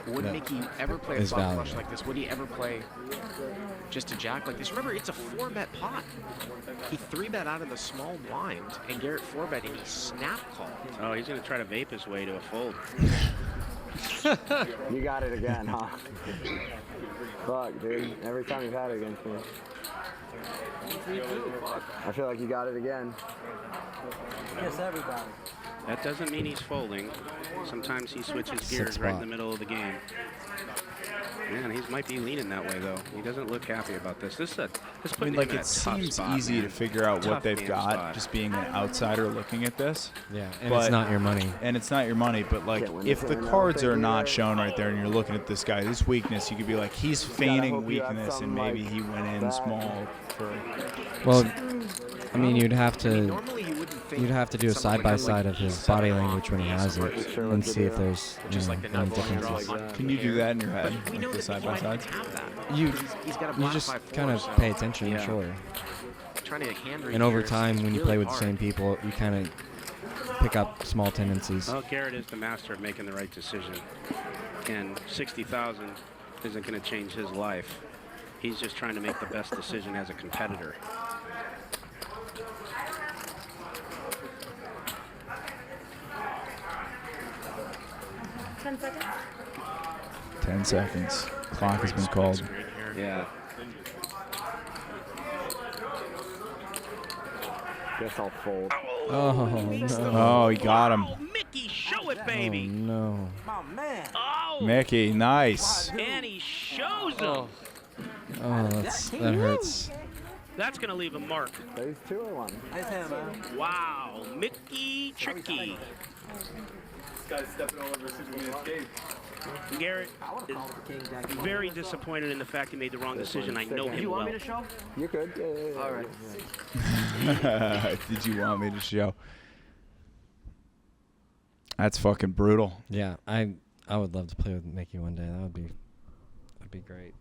Would Mickey ever play a flop flush like this? Would he ever play just a jack like this? Remember, it's a 4-bet pot. He 3-bet out of the small blind, and Garrett 4-bet, and he snap called. Oh, he's going to try to vape his way to a fold. You got it again, huh? Fuck, dude. Every time you've had it against me. I feel like you got it again. Yes, everybody. That doesn't mean he's folding. Sometimes he switches gears right in the middle of the game. Man, he might be leaning that way, though. He doesn't look happy about this. I mean, like, it seems easy to figure out what they've got, just being an outsider looking at this. Yeah, and it's not your money. And it's not your money, but, like, if the cards are not shown right there and you're looking at this guy, this weakness, you could be like, he's feigning weakness, and maybe he went in small for... Well, I mean, you'd have to do a side-by-side of his body language when he has it and see if there's any differences. Can you do that in your head, like the side-by-sides? You just kind of pay attention, sure. And over time, when you play with the same people, you kind of pick up small tendencies. Well, Garrett is the master of making the right decision. And 60,000 isn't going to change his life. He's just trying to make the best decision as a competitor. Seconds. 10 seconds. Clock has been called. Yeah. Guess I'll fold. Oh, no. Oh, he got him. Mickey, show it, baby. Oh, no. Oh, man. Oh. Mickey, nice. And he shows him. Oh, that hurts. That's going to leave a mark. Phase 2 or 1? Nice hand, man. Wow, Mickey tricky. This guy's stepping all over his escape. Garrett is very disappointed in the fact he made the wrong decision. I know him You want well. me to show? You could. Yeah. All right. Did you want me to show? That's fucking brutal. Yeah, I would love to play with Mickey one day. That'd be great.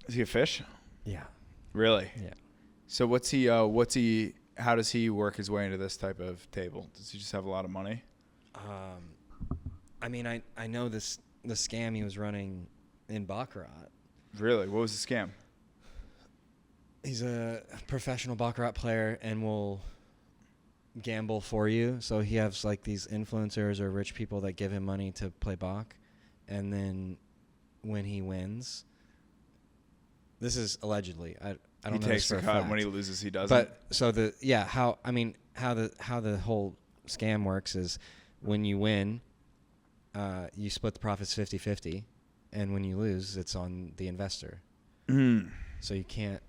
Is he a fish? Yeah. Really? Yeah. So how does he work his way into this type of table? Does he just have a lot of money? I mean, I know the scam he was running in Baccarat. Really? What was the scam? He's a professional Baccarat player and will gamble for you. So he has like these influencers or rich people that give him money to play Bac. And then when he wins, this is allegedly, I don't know. He takes the cut. When he loses, he doesn't. But so how the whole scam works is when you win, you split the profits 50-50, and when you lose, it's on the investor. So you can't.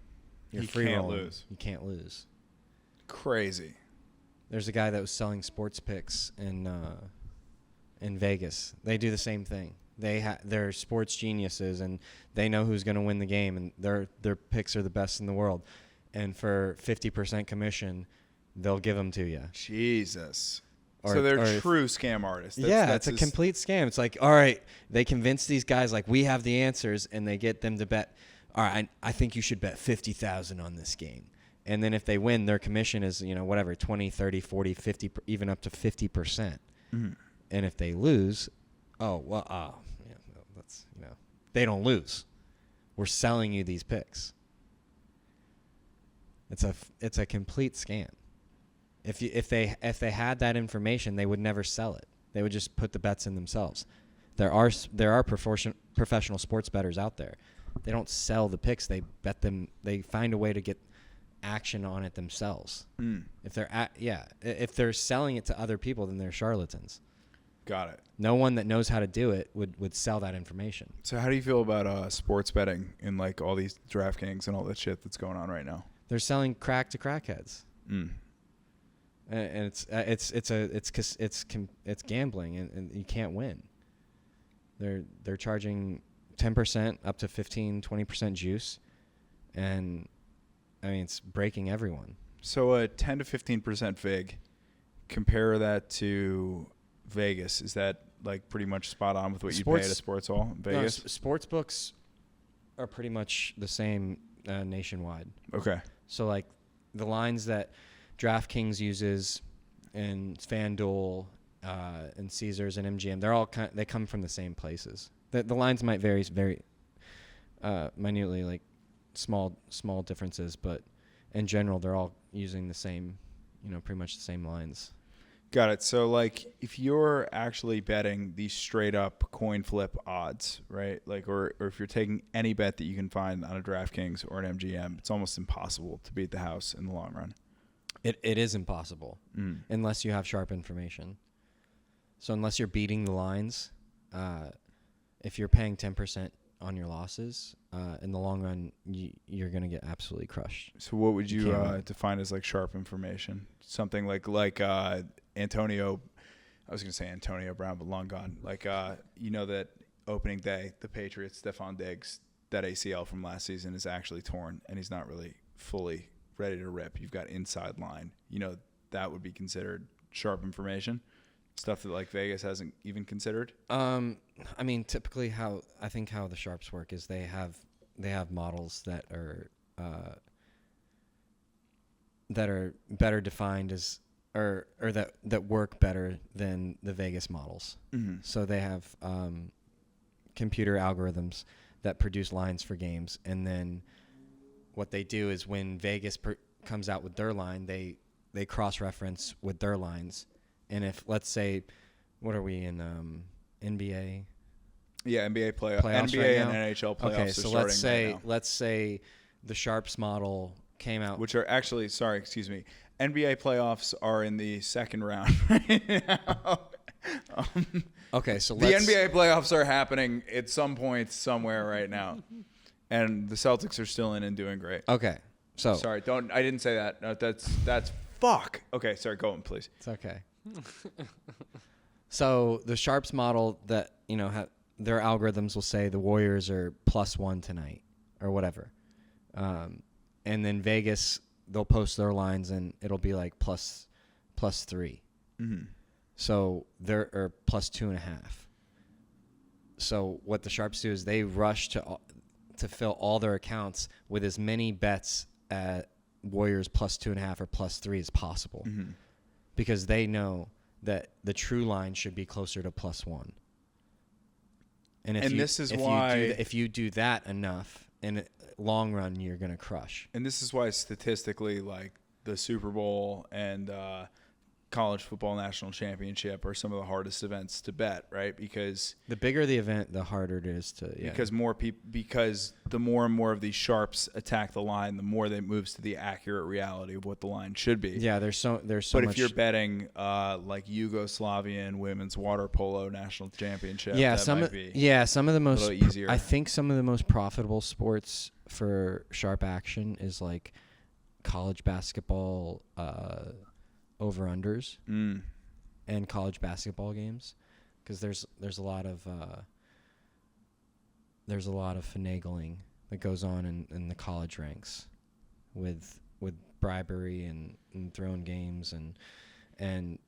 You're free rolling. Lose. You can't lose. Crazy. There's a guy that was selling sports picks in Vegas. They do the same thing. They're sports geniuses, and they know who's going to win the game, and their picks are the best in the world. And for 50% commission, they'll give them to you. Jesus. So they're true scam artists. It's a complete scam. It's like, all right, they convince these guys like we have the answers, and they get them to bet. All right, I think you should bet 50,000 on this game. And then if they win, their commission is, whatever, 20, 30, 40, 50, even up to 50%. Mm-hmm. And if they lose, that's, they don't lose. We're selling you these picks. It's a complete scam. If they had that information, they would never sell it. They would just put the bets in themselves. There are professional sports bettors out there. They don't sell the picks. They bet them. They find a way to get action on it themselves. If they're selling it to other people, then they're charlatans. Got it. No one that knows how to do it would sell that information. So how do you feel about sports betting in like all these DraftKings and all that shit that's going on right now? They're selling crack to crackheads. and it's gambling, and you can't win. They're charging 10% up to 15-20% juice, and I mean it's breaking everyone. So a 10 to 15% vig, compare that to Vegas. Is that like pretty much spot on with what you pay at a sports hall in Vegas? No, sports books are pretty much the same nationwide. Okay. So like the lines that DraftKings uses and FanDuel and Caesars and MGM, they're all they come from the same places. The lines might vary very minutely, like small differences, but in general they're all using the same, pretty much the same lines. Got it. So, like, if you're actually betting these straight up coin flip odds, right? Like, or if you're taking any bet that you can find on a DraftKings or an MGM, it's almost impossible to beat the house in the long run. It is impossible unless you have sharp information. So unless you're beating the lines, if you're paying 10% on your losses, in the long run, you're going to get absolutely crushed. So what would you define as like sharp information? Something like Antonio, I was going to say Antonio Brown, but long gone. Like, that opening day, the Patriots, Stephon Diggs, that ACL from last season is actually torn, and he's not really fully ready to rip. You've got inside line. That would be considered sharp information. Stuff that like Vegas hasn't even considered. I mean, typically how the sharps work is they have models that are better defined as or that work better than the Vegas models. Mm-hmm. So they have computer algorithms that produce lines for games, and then what they do is when Vegas comes out with their line, they cross-reference with their lines. And if, let's say, what are we in, NBA? Yeah, NBA playoffs NBA right and NHL playoffs. Okay, so let's say the Sharps model came out. Which are actually, NBA playoffs are in the second round right now. Okay, so the NBA playoffs are happening at some point somewhere right now. And the Celtics are still in and doing great. Okay, so. Sorry, I didn't say that. No, that's fuck. Okay, sorry, go on, please. It's okay. So the Sharps model that their algorithms will say the Warriors are +1 tonight or whatever, and then Vegas they'll post their lines and it'll be like +3. Mm-hmm. So they're +2.5. So what the Sharps do is they rush to fill all their accounts with as many bets at Warriors +2.5 or +3 as possible, because they know that the true line should be closer to +1. And if you do that enough, in the long run, you're going to crush. And this is why statistically, like the Super Bowl and college football national championship are some of the hardest events to bet, right? Because the bigger the event, the harder it is to. Yeah. Because the more and more of these sharps attack the line, the more that moves to the accurate reality of what the line should be. Yeah, there's so But much. if you're betting like Yugoslavian women's water polo national championship, some of the most. A little easier. I think some of the most profitable sports for sharp action is like college basketball. Over-unders and college basketball games, because there's a lot of finagling that goes on in the college ranks with bribery and thrown games and then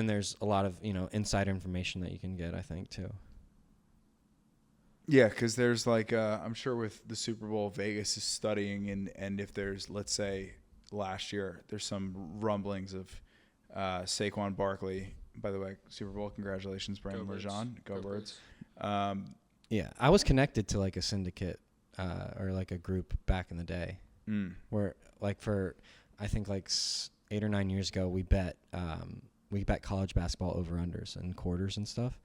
there's a lot of insider information that you can get, I think, too. Yeah, because there's like I'm sure with the Super Bowl, Vegas is studying and if there's, let's say last year, there's some rumblings of Saquon Barkley. By the way, Super Bowl, congratulations, Brandon Legendre. Go Birds. Yeah, I was connected to like a syndicate or like a group back in the day where like for I think like 8 or 9 years ago we bet college basketball over-unders and quarters and stuff,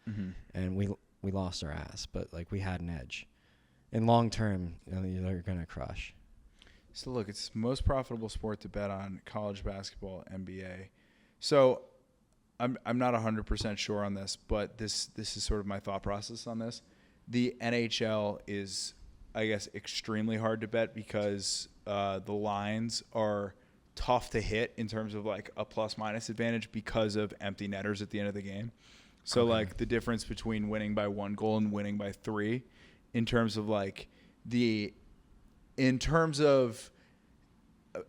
and we lost our ass, but like we had an edge. In long term, they're gonna crush. So look, it's the most profitable sport to bet on, college basketball, NBA. So I'm not 100% sure on this, but this is sort of my thought process on this. The NHL is, I guess, extremely hard to bet because the lines are tough to hit in terms of like a plus-minus advantage because of empty netters at the end of the game. So like the difference between winning by 1 goal and winning by 3 in terms of like in terms of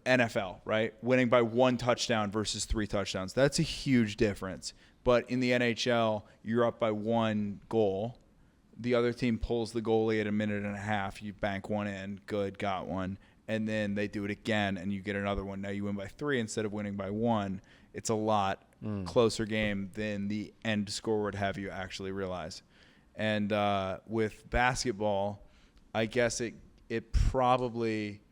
NFL, right? Winning by 1 touchdown versus 3 touchdowns. That's a huge difference. But in the NHL, you're up by 1 goal. The other team pulls the goalie at a minute and a half. You bank 1 in. Good, got 1. And then they do it again, and you get another one. Now you win by 3 instead of winning by 1. It's a lot closer game than the end score would have you actually realize. And with basketball, I guess it probably –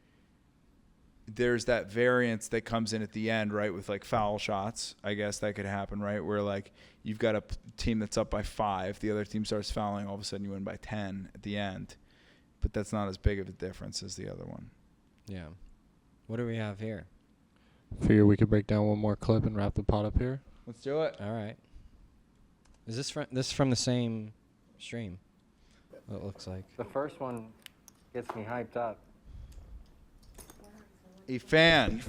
there's that variance that comes in at the end, right, with like foul shots. I guess that could happen, right, where like you've got a team that's up by 5, the other team starts fouling, all of a sudden you win by 10 at the end. But that's not as big of a difference as the other one. Yeah. What do we have here? Figure we could break down one more clip and wrap the pot up here. Let's do it. All right. Is this from the same stream? What it looks like. The first one gets me hyped up. E-Fan.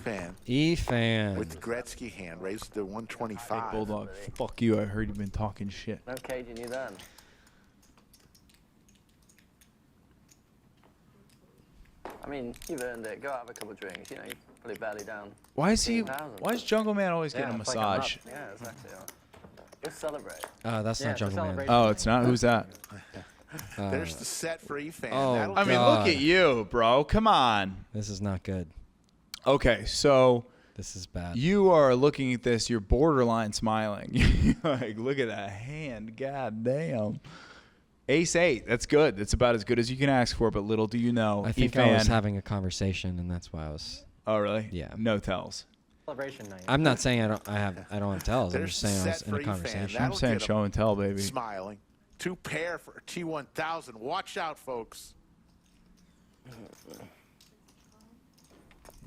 With the Gretzky hand, raised to 125. Hey, Bulldog, fuck you. I heard you've been talking shit. No caging you then. I mean, you've earned it. Go have a couple of drinks. You know, you put it barely down. Why is Jungle Man always getting a massage? Yeah, exactly. Just celebrate. That's not Jungle Man. Oh, it's not? Who's that? There's the set for E-Fan. I mean, look at you, bro. Come on. This is not good. Okay, so this is bad. You are looking at this. You're borderline smiling. Like, look at that hand. God damn. Ace 8. That's good. That's about as good as you can ask for. But little do you know, I think E-Fan, I was having a conversation, and that's why I was. Oh, really? Yeah. No tells. Celebration night. I'm not saying I don't have tells. I'm just saying I was in a conversation. I'm saying show and tell, baby. Smiling. 2 pair for T1000. Watch out, folks.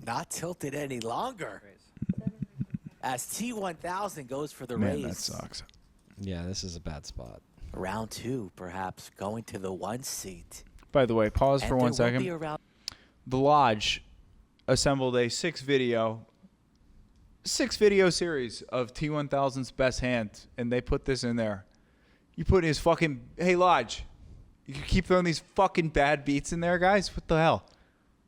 Not tilted any longer. As T1000 goes for the raise. Man, that sucks. Yeah, this is a bad spot. Round 2, perhaps going to the 1 seat. By the way, pause for 1 second. The Lodge assembled a 6-video series of T1000's best hand, and they put this in there. You put his fucking hey Lodge, you keep throwing these fucking bad beats in there, guys. What the hell?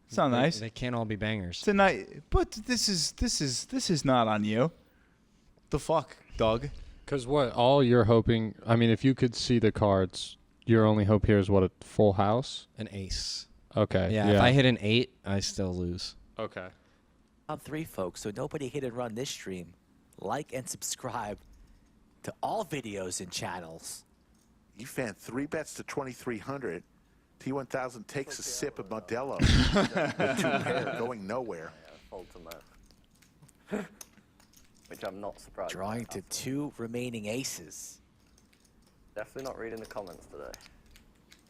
It's not nice. They can't all be bangers. Tonight, but this is not on you. The fuck, Doug? Because what all you're hoping, I mean, if you could see the cards, your only hope here is what, a full house? An ace. Okay. Yeah, if I hit an 8, I still lose. Okay. Round 3, folks, so nobody hit and run this stream. Like and subscribe to all videos and channels. E-Fan 3 bets to 2,300. T1000 takes a sip of Modelo. The 2 pair going nowhere. Yeah, fold to Matt. Which I'm not surprised. Drawing to 2 remaining aces. Definitely not reading the comments today.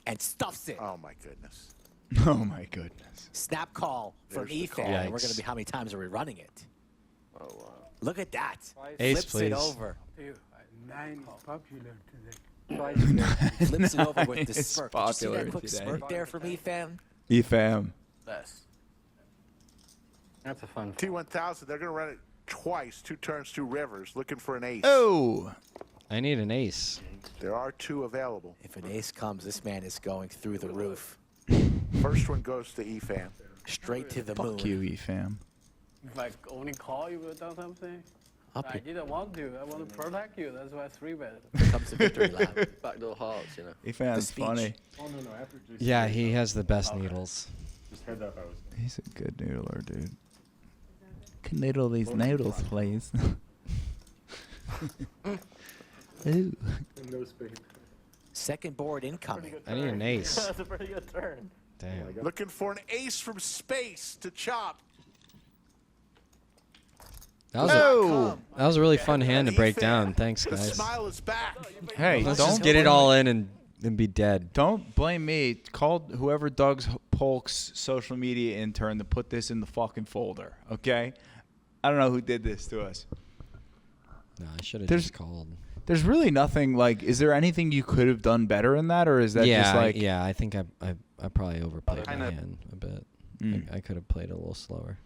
And stuffs it. Oh, my goodness. Oh, my goodness. Snap call from E-Fan. We're going to be, how many times are we running it? Oh, wow. Look at that. Ace, Flips please. it over. 9 is popular today. Flips it over with the It's smirk. Did you see popular that quick today. smirk there from E-Fan? E-Fam. Best. That's a fun. T1000, they're going to run it twice. 2 turns, 2 rivers, looking for an ace. Oh. I need an ace. There are 2 available. If an ace comes, this man is going through the roof. First one goes to E-Fan. Straight to the moon. Fuck you, E-Fam. If I only call you without something, I didn't want to. I want to protect you. That's why I 3-bet. Comes the victory lap. Backdoor hearts, you know. E-Fam's funny. Oh, no, after just Yeah, he has the best needles. Just heard that if I was. He's a good noodler, dude. Can noodle these noodles, please. Ooh. No spade. Second board incoming. I need an ace. That's a pretty good turn. Damn. Looking for an ace from space to chop. That was a really fun hand to break down. Thanks, The guys. smile is back. Hey, Let's don't just get it all in and be dead. Don't blame me. Call whoever Doug's Polk's social media intern to put this in the fucking folder, okay? I don't know who did this to us. No, I should have There's- just called. There's really nothing, like, is there anything you could have done better in that, or is that just like... Yeah, I think I probably overplayed my Kinda- hand a bit. I could have played a little slower.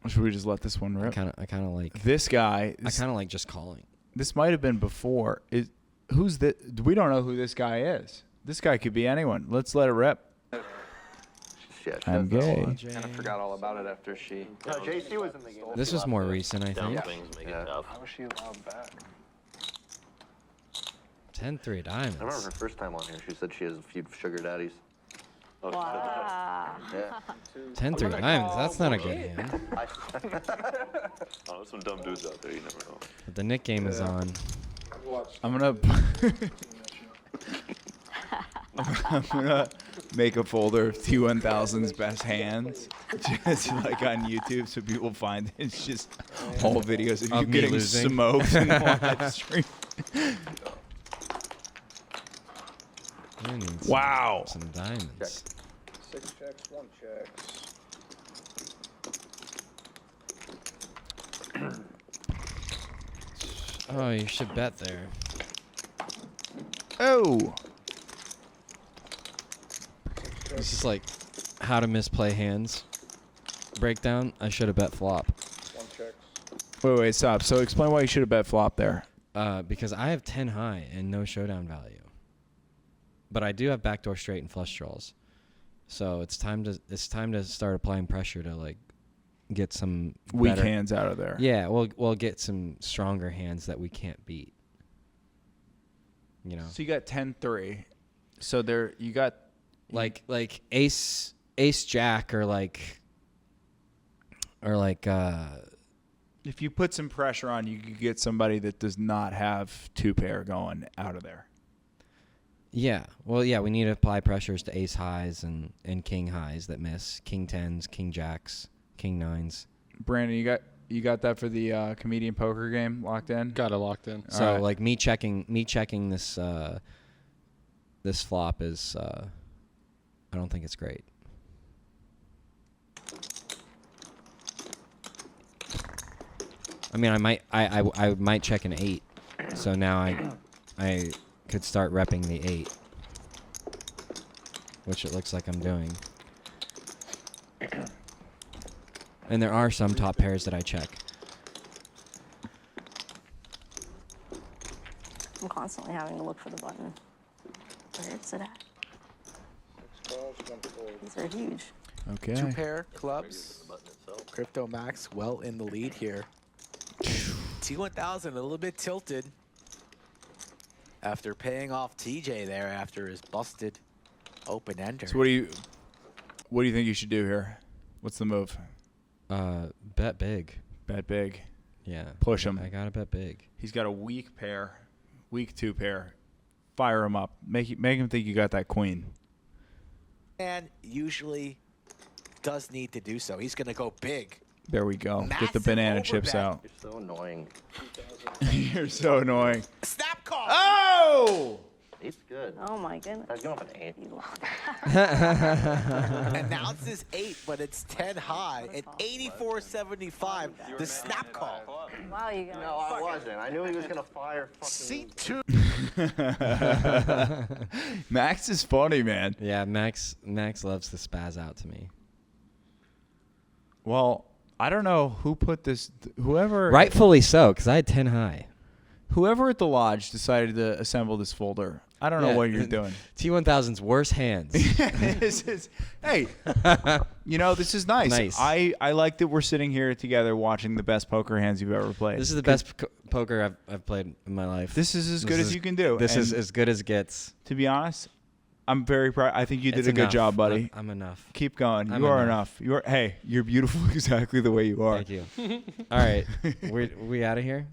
Should we just let this one rip? I kind of like this guy. I kind of like just calling. This might have been before. Who's this? We don't know who this guy is. This guy could be anyone. Let's let it rip. Shit, I'm gay. Kind of forgot all about it after she. No, JC was in the game. This was more recent, I think. How was she allowed back? 10-3 diamonds. I remember her first time on here. She said she has a few sugar daddies. Oh, Wow. yeah. 10-3 diamonds. That's not a good hand. Oh, there's some dumb dudes out there. You never know. But the Nick game is on. I'm gonna make a folder of T1000's best hands, just like on YouTube, so people find it. It's just whole videos of you me getting losing. smoked in live stream. I need Wow. Some diamonds. 6 checks, 1 check. Oh, you should bet there. Oh. This is like how to misplay hands breakdown. I should have bet flop. 1 check. Wait, stop. So explain why you should have bet flop there. Because I have 10 high and no showdown value. But I do have backdoor straight and flush draws. So it's time to start applying pressure to like get some Weak better hands out of there. Yeah, we'll get some stronger hands that we can't beat. You know. So you got 10-3. So there you got like ace jack or like if you put some pressure on, you could get somebody that does not have 2-pair going out of there. Yeah. Well, yeah, we need to apply pressures to ace highs and king highs that miss, king 10s, king jacks, king 9s. Brandon, you got that for the comedian poker game locked in? Got it locked in. So All right. like me checking this this flop is I don't think it's great. I mean, I might check an 8. So now I could start repping the 8, which it looks like I'm doing. And there are some top pairs that I check. I'm constantly having to look for the button. Where is it at? These are huge. Okay. 2-pair clubs. Crypto Max well in the lead here. T1000 a little bit tilted after paying off TJ there after his busted open ender. So what do you think you should do here? What's the move? Bet big. Bet big. Yeah. Push him. I gotta bet big. He's got a weak pair, weak 2-pair. Fire him up. Make him think you got that queen. And usually does need to do so. He's going to go big. There we go. Massive Get the banana chips overbet. out. You're so annoying. You're so annoying. Snap call. Oh! 8's good. Oh my goodness. I'd go up an 8. Announces 8, but it's 10 high at 84.75. The snap call. Wow, you guys. No, I wasn't. I knew he was going to fire fucking... C2. Max is funny, man. Yeah, Max loves to spaz out to me. Well, I don't know who put this. Whoever. Rightfully so, because I had 10 high. Whoever at the lodge decided to assemble this folder. I don't know what you're doing. T1000's worst hands. Hey, this is nice. Nice. I like that we're sitting here together watching the best poker hands you've ever played. This is the best poker I've played in my life. This is as good as you can do. This is And as good as it gets. To be honest, I'm very proud. I think you did It's a good enough. job, buddy. I'm enough. Keep going. I'm You are enough. enough. You're beautiful exactly the way you are. Thank you. All right. We out of here?